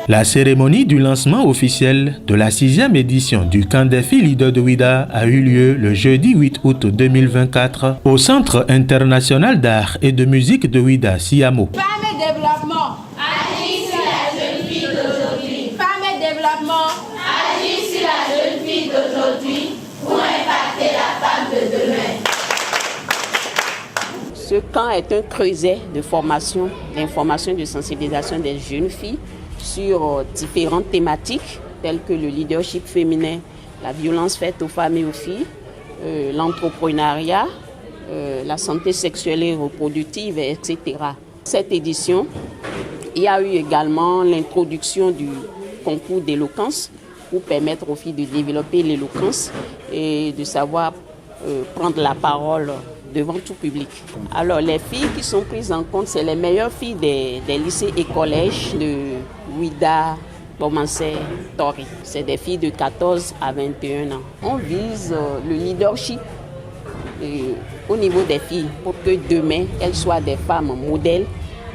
La cérémonie du lancement officiel de la 6e édition du camp des filles leaders de Ouidah a eu lieu le jeudi 8 août 2024 au Centre international d'art et de musique de Ouidah, Siamo. Femmes et développement, agis sur la jeune fille d'aujourd'hui. Femmes et développement, agis sur la jeune fille d'aujourd'hui pour impacter la femme de demain. Ce camp est un creuset de formation, d'information et de sensibilisation des jeunes filles sur différentes thématiques telles que le leadership féminin, la violence faite aux femmes et aux filles, l'entrepreneuriat, la santé sexuelle et reproductive, etc. Cette édition, il y a eu également l'introduction du concours d'éloquence pour permettre aux filles de développer l'éloquence et de savoir prendre la parole devant tout public. Alors les filles qui sont prises en compte, c'est les meilleures filles des lycées et collèges de Ouidah, Bomansé, Tori. C'est des filles de 14 à 21 ans. On vise le leadership au niveau des filles pour que demain, elles soient des femmes modèles,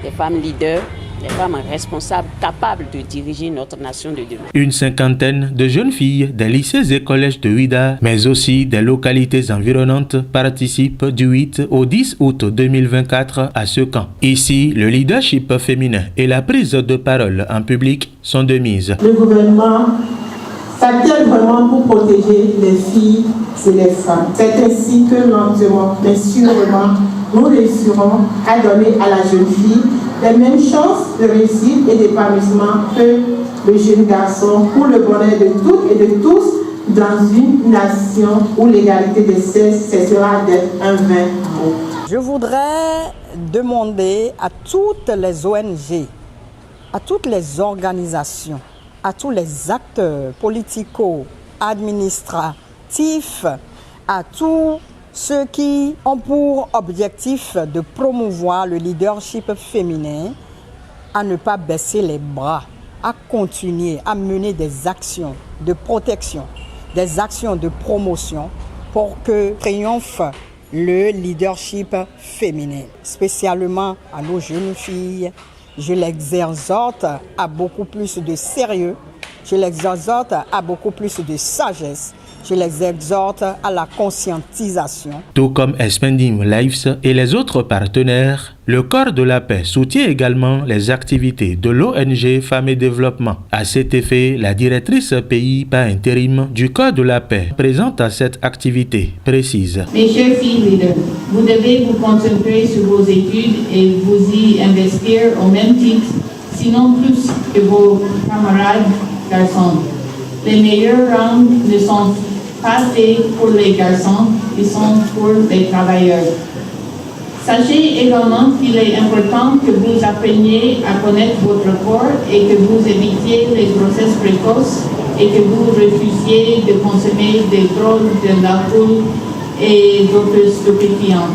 des femmes leaders, des femmes responsables, capables de diriger notre nation de demain. Une cinquantaine de jeunes filles des lycées et collèges de Ouidah, mais aussi des localités environnantes, participent du 8 au 10 août 2024 à ce camp. Ici, le leadership féminin et la prise de parole en public sont de mise. Le gouvernement s'attelle vraiment pour protéger les filles et les femmes. C'est ainsi que lentement, mais sûrement, nous réussirons à donner à la jeune fille les mêmes chances de réussite et d'épanouissement que le jeune garçon pour le bonheur de toutes et de tous dans une nation où l'égalité des sexes cessera d'être un vain mot. Je voudrais demander à toutes les ONG, à toutes les organisations, à tous les acteurs politico-administratifs, à tous ceux qui ont pour objectif de promouvoir le leadership féminin, à ne pas baisser les bras, à continuer à mener des actions de protection, des actions de promotion pour que triomphe le leadership féminin. Spécialement à nos jeunes filles, je les exhorte à beaucoup plus de sérieux, je les exhorte à beaucoup plus de sagesse. Je les exhorte à la conscientisation. Tout comme Expanding Lives et les autres partenaires, le Corps de la Paix soutient également les activités de l'ONG Femmes et Développement. À cet effet, la directrice pays par intérim du Corps de la Paix présente à cette activité précise. Mes chers filles leaders, vous devez vous concentrer sur vos études et vous y investir au même titre, sinon plus que vos camarades garçons. Les meilleurs rangs ne sont pas faits pour les garçons, ils sont pour les travailleurs. Sachez également qu'il est important que vous appreniez à connaître votre corps et que vous évitiez les grossesses précoces et que vous refusiez de consommer des drogues, de l'alcool et d'autres stupéfiants.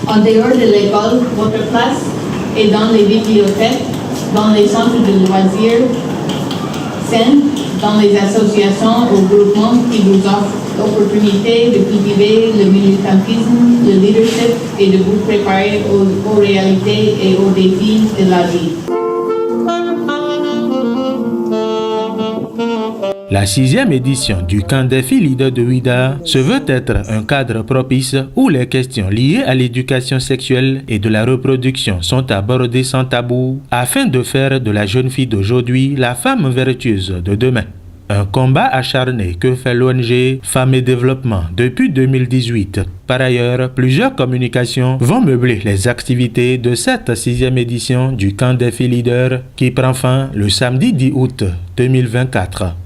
En dehors de l'école, votre place est dans les bibliothèques, dans les centres de loisirs sains, dans les associations ou groupements qui vous offrent l'opportunité de cultiver le militantisme, le leadership et de vous préparer aux réalités et aux défis de la vie. La 6e édition du camp des filles leaders de Ouidah se veut être un cadre propice où les questions liées à l'éducation sexuelle et de la reproduction sont abordées sans tabou afin de faire de la jeune fille d'aujourd'hui la femme vertueuse de demain. Un combat acharné que fait l'ONG Femmes et Développement depuis 2018. Par ailleurs, plusieurs communications vont meubler les activités de cette 6e édition du camp des filles leaders qui prend fin le samedi 10 août 2024.